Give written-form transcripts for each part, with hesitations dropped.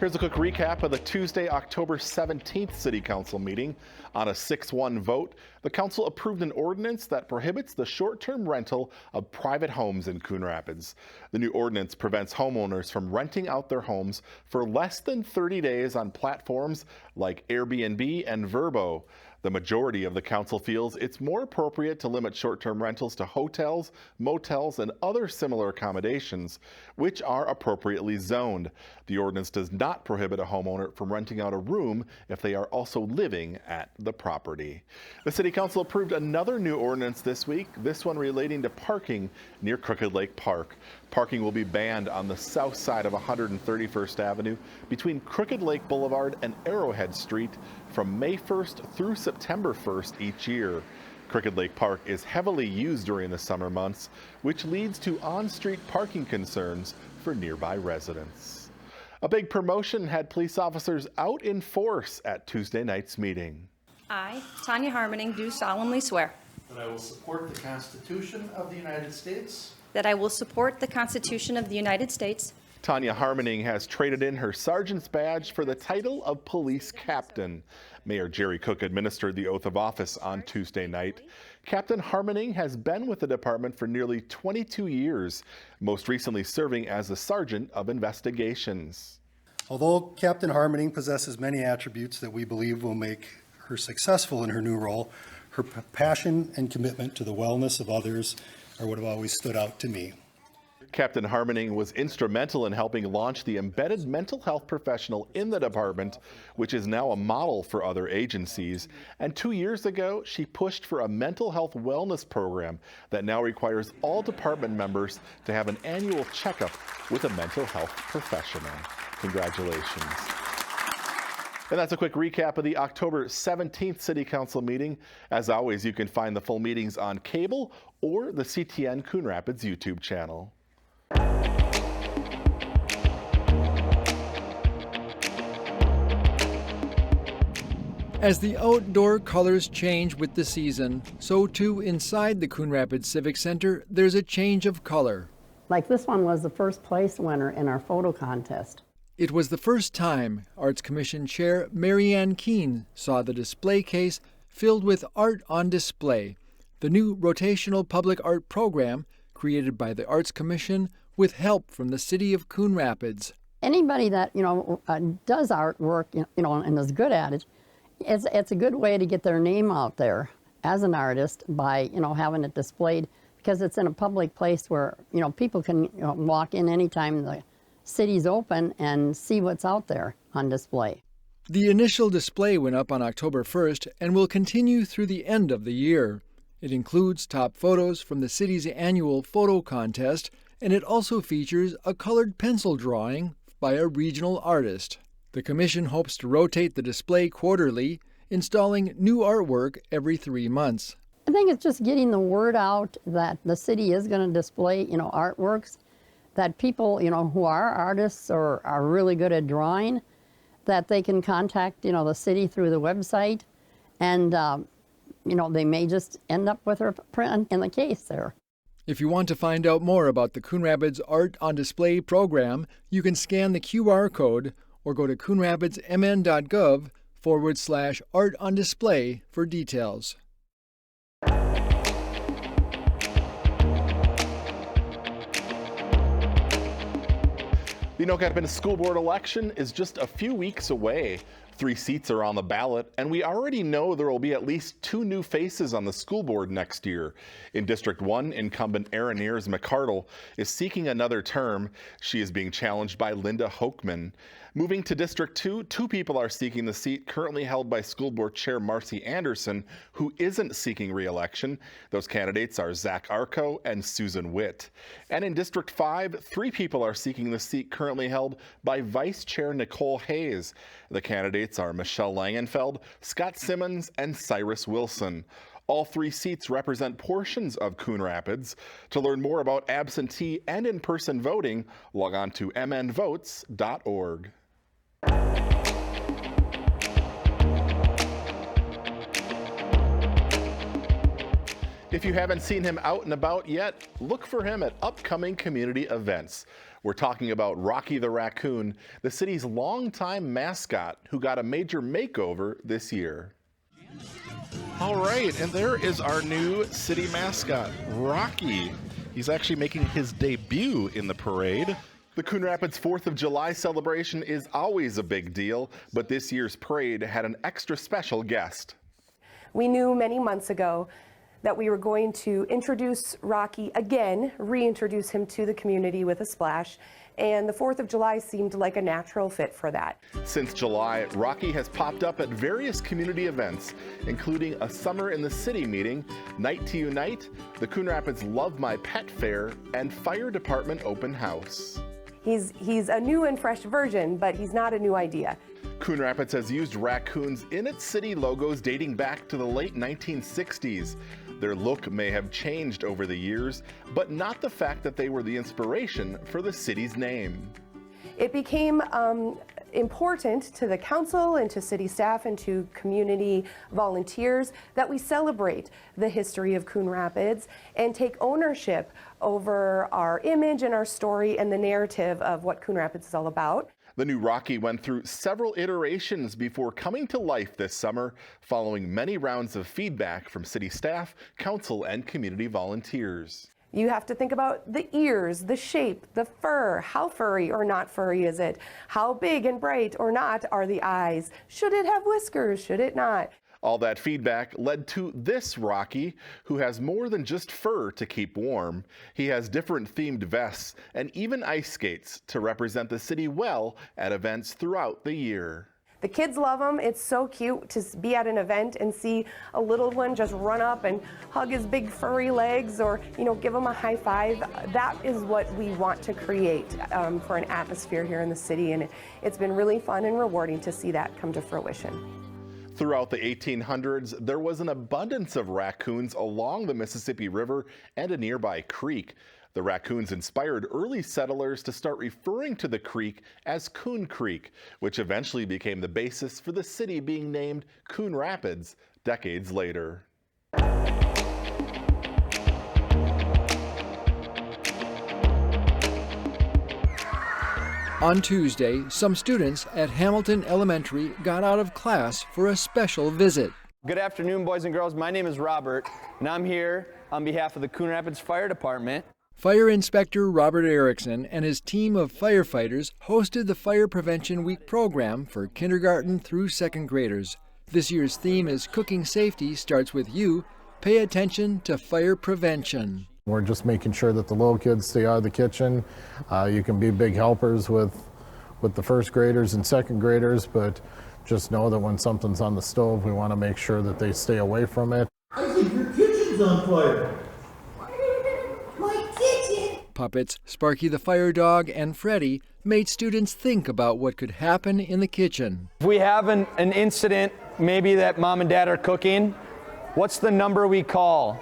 Here's a quick recap of the Tuesday, October 17th City Council meeting. On a 6-1 vote, the council approved an ordinance that prohibits the short-term rental of private homes in Coon Rapids. The new ordinance prevents homeowners from renting out their homes for less than 30 days on platforms like Airbnb and Vrbo. The majority of the council feels it's more appropriate to limit short-term rentals to hotels, motels, and other similar accommodations, which are appropriately zoned. The ordinance does not prohibit a homeowner from renting out a room if they are also living at the property. The City Council approved another new ordinance this week, this one relating to parking near Crooked Lake Park. Parking will be banned on the south side of 131st Avenue between Crooked Lake Boulevard and Arrowhead Street from May 1st through September 1st each year. Crooked Lake Park is heavily used during the summer months, which leads to on-street parking concerns for nearby residents. A big promotion had police officers out in force at Tuesday night's meeting. I, Tanya Harmoning, do solemnly swear that I will support the Constitution of the United States. that I will support the Constitution of the United States. Tanya Harmoning has traded in her sergeant's badge for the title of police captain. Mayor Jerry Cook administered the oath of office on Tuesday night. Captain Harmoning has been with the department for nearly 22 years, most recently serving as a sergeant of investigations. Although Captain Harmoning possesses many attributes that we believe will make her successful in her new role, her passion and commitment to the wellness of others are what have always stood out to me. Captain Harmoning was instrumental in helping launch the embedded mental health professional in the department, which is now a model for other agencies. And 2 years ago, she pushed for a mental health wellness program that now requires all department members to have an annual checkup with a mental health professional. Congratulations. And that's a quick recap of the October 17th City Council meeting. As always, you can find the full meetings on cable or the CTN Coon Rapids YouTube channel. As the outdoor colors change with the season, so too inside the Coon Rapids Civic Center, there's a change of color. Like this one was the first place winner in our photo contest. It was the first time Arts Commission Chair Marianne Keene saw the display case filled with art on display, the new rotational public art program created by the Arts Commission with help from the city of Coon Rapids. Anybody that does artwork, and is good at it, it's a good way to get their name out there as an artist by having it displayed, because it's in a public place where people can walk in anytime the city's open and see what's out there on display. The initial display went up on October 1st and will continue through the end of the year. It includes top photos from the city's annual photo contest, and it also features a colored pencil drawing by a regional artist. The commission hopes to rotate the display quarterly, installing new artwork every 3 months. I think it's just getting the word out that the city is going to display, artworks, that people, who are artists or are really good at drawing, that they can contact, the city through the website, and, they may just end up with a print in the case there. If you want to find out more about the Coon Rapids Art on Display program, you can scan the QR code or go to coonrapidsmn.gov/art on display for details. The Anoka School Board election is just a few weeks away. 3 seats are on the ballot, and we already know there will be at least 2 new faces on the school board next year. In District 1, incumbent Erin Ears McCardle is seeking another term. She is being challenged by Linda Hochman. Moving to District 2, 2 people are seeking the seat currently held by School Board Chair Marcy Anderson, who isn't seeking re-election. Those candidates are Zach Arco and Susan Witt. And in District 5, 3 people are seeking the seat currently held by Vice Chair Nicole Hayes. The candidates are Michelle Langenfeld, Scott Simmons, and Cyrus Wilson. All 3 seats represent portions of Coon Rapids. To learn more about absentee and in-person voting, log on to mnvotes.org. If you haven't seen him out and about yet, look for him at upcoming community events. We're talking about Rocky the raccoon, the city's longtime mascot who got a major makeover this year. All right, and there is our new city mascot, Rocky. He's actually making his debut in the parade. The Coon Rapids 4th of July celebration is always a big deal, but this year's parade had an extra special guest. We knew many months ago that we were going to introduce Rocky again, reintroduce him to the community with a splash, and the 4th of July seemed like a natural fit for that. Since July, Rocky has popped up at various community events, including a Summer in the City meeting, Night to Unite, the Coon Rapids Love My Pet Fair, and Fire Department Open House. He's a new and fresh version, but he's not a new idea. Coon Rapids has used raccoons in its city logos dating back to the late 1960s. Their look may have changed over the years, but not the fact that they were the inspiration for the city's name. It became important to the council and to city staff and to community volunteers that we celebrate the history of Coon Rapids and take ownership over our image and our story and the narrative of what Coon Rapids is all about. The new Rocky went through several iterations before coming to life this summer, following many rounds of feedback from city staff, council, and community volunteers. You have to think about the ears, the shape, the fur, how furry or not furry is it? How big and bright or not are the eyes? Should it have whiskers, should it not? All that feedback led to this Rocky, who has more than just fur to keep warm. He has different themed vests and even ice skates to represent the city well at events throughout the year. The kids love him. It's so cute to be at an event and see a little one just run up and hug his big furry legs or, give him a high five. That is what we want to create for an atmosphere here in the city, and it's been really fun and rewarding to see that come to fruition. Throughout the 1800s, there was an abundance of raccoons along the Mississippi River and a nearby creek. The raccoons inspired early settlers to start referring to the creek as Coon Creek, which eventually became the basis for the city being named Coon Rapids decades later. On Tuesday, some students at Hamilton Elementary got out of class for a special visit. Good afternoon, boys and girls. My name is Robert, and I'm here on behalf of the Coon Rapids Fire Department. Fire Inspector Robert Erickson and his team of firefighters hosted the Fire Prevention Week program for kindergarten through second graders. This year's theme is Cooking Safety Starts With You. Pay attention to fire prevention. We're just making sure that the little kids stay out of the kitchen. You can be big helpers with the first graders and second graders, but just know that when something's on the stove, we want to make sure that they stay away from it. I think your kitchen's on fire. My kitchen! Puppets Sparky the Fire Dog and Freddy made students think about what could happen in the kitchen. If we have an incident, maybe that mom and dad are cooking, what's the number we call?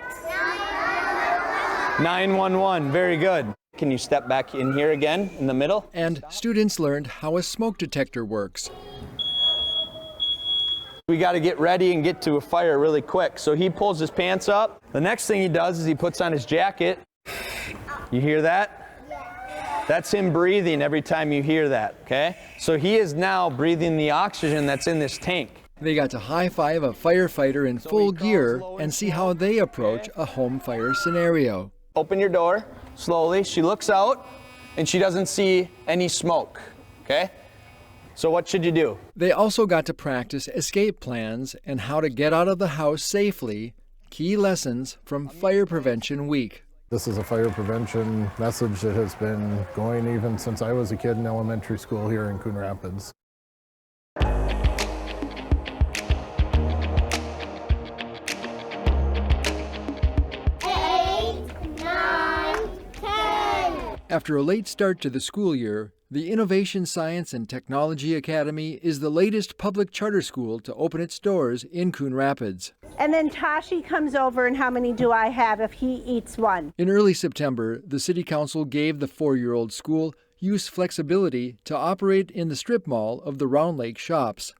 911. Very good. Can you step back in here again in the middle? And students learned how a smoke detector works. We got to get ready and get to a fire really quick. So he pulls his pants up. The next thing he does is he puts on his jacket. You hear that? That's him breathing every time you hear that, okay? So he is now breathing the oxygen that's in this tank. They got to high-five a firefighter in full gear and see how they approach a home fire scenario. Open your door slowly. She looks out and she doesn't see any smoke, okay? So what should you do? They also got to practice escape plans and how to get out of the house safely, key lessons from Fire Prevention Week. This is a fire prevention message that has been going even since I was a kid in elementary school here in Coon Rapids. 8, 9, 10. After a late start to the school year, the Innovation Science and Technology Academy is the latest public charter school to open its doors in Coon Rapids. And then Tashi comes over, and how many do I have if he eats one? In early September, the City Council gave the 4-year-old school use flexibility to operate in the strip mall of the Round Lake shops.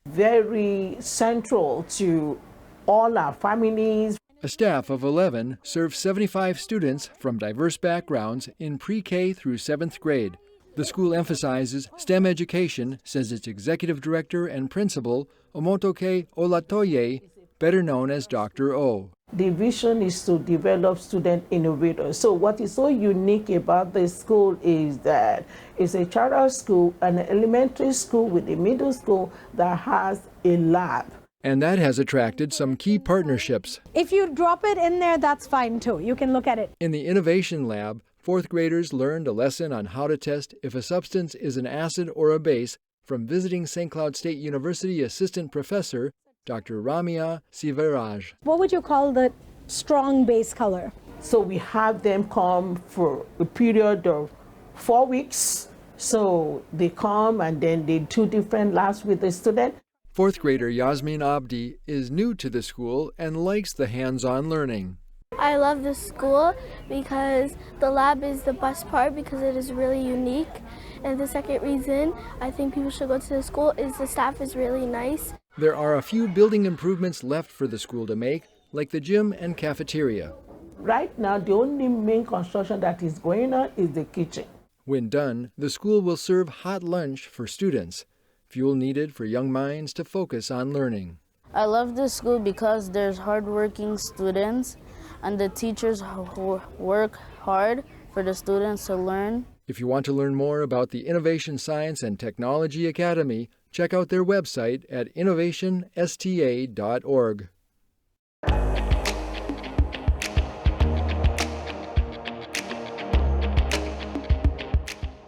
Very central to all our families. A staff of 11 serves 75 students from diverse backgrounds in pre-K through 7th grade. The school emphasizes STEM education, says its executive director and principal, Omotoke Olatoye, better known as Dr. O. The vision is to develop student innovators. So what is so unique about this school is that it's a charter school, an elementary school with a middle school that has a lab. And that has attracted some key partnerships. If you drop it in there, that's fine too. You can look at it. In the Innovation Lab, 4th graders learned a lesson on how to test if a substance is an acid or a base from visiting St. Cloud State University assistant professor, Dr. Ramya Sivaraj. What would you call the strong base color? So we have them come for a period of 4 weeks. So they come and then they do different labs with the student. 4th grader Yasmin Abdi is new to the school and likes the hands-on learning. I love this school because the lab is the best part because it is really unique. And the second reason I think people should go to the school is the staff is really nice. There are a few building improvements left for the school to make, like the gym and cafeteria. Right now, the only main construction that is going on is the kitchen. When done, the school will serve hot lunch for students, fuel needed for young minds to focus on learning. I love this school because there's hardworking students and the teachers who work hard for the students to learn. If you want to learn more about the Innovation Science and Technology Academy, check out their website at innovationsta.org.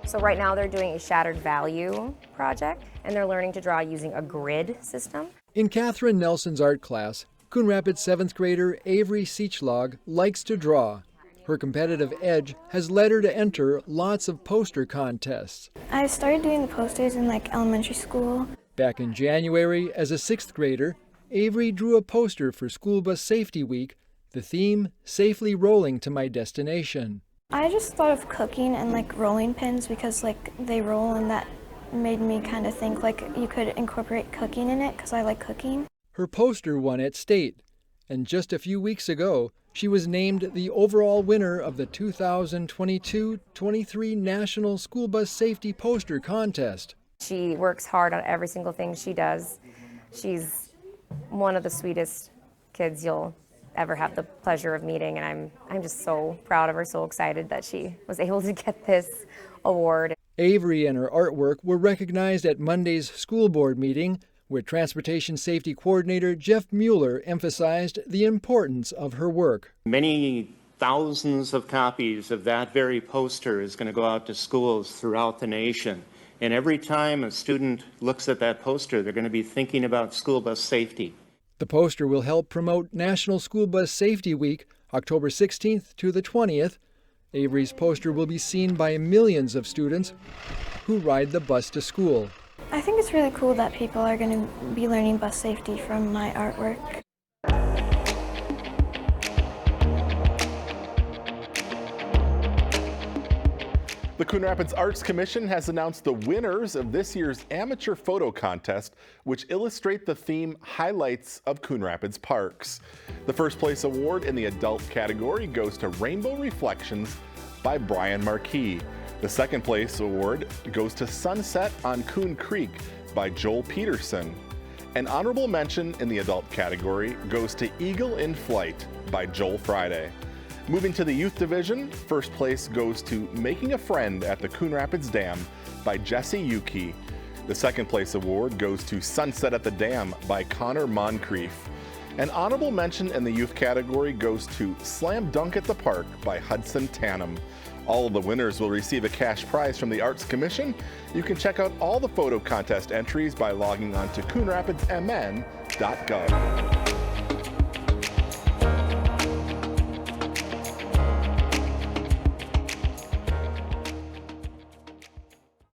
So right now they're doing a shattered value project, and they're learning to draw using a grid system. In Catherine Nelson's art class, Coon Rapids 7th grader Avery Seachlog likes to draw. Her competitive edge has led her to enter lots of poster contests. I started doing the posters in elementary school. Back in January, as a 6th grader, Avery drew a poster for School Bus Safety Week, the theme, Safely Rolling to My Destination. I just thought of cooking and rolling pins because they roll, and that made me kind of think you could incorporate cooking in it because I like cooking. Her poster won at state, and just a few weeks ago, she was named the overall winner of the 2022-23 National School Bus Safety Poster Contest. She works hard on every single thing she does. She's one of the sweetest kids you'll ever have the pleasure of meeting, and I'm just so proud of her, so excited that she was able to get this award. Avery and her artwork were recognized at Monday's school board meeting, where Transportation Safety Coordinator Jeff Mueller emphasized the importance of her work. Many thousands of copies of that very poster is going to go out to schools throughout the nation. And every time a student looks at that poster, they're going to be thinking about school bus safety. The poster will help promote National School Bus Safety Week, October 16th to the 20th. Avery's poster will be seen by millions of students who ride the bus to school. I think it's really cool that people are going to be learning bus safety from my artwork. The Coon Rapids Arts Commission has announced the winners of this year's amateur photo contest, which illustrate the theme Highlights of Coon Rapids Parks. The first place award in the adult category goes to Rainbow Reflections by Brian Marquis. The second place award goes to Sunset on Coon Creek by Joel Peterson. An honorable mention in the adult category goes to Eagle in Flight by Joel Friday. Moving to the youth division, first place goes to Making a Friend at the Coon Rapids Dam by Jesse Yuki. The second place award goes to Sunset at the Dam by Connor Moncrief. An honorable mention in the youth category goes to Slam Dunk at the Park by Hudson Tannum. All of the winners will receive a cash prize from the Arts Commission. You can check out all the photo contest entries by logging on to coonrapidsmn.gov.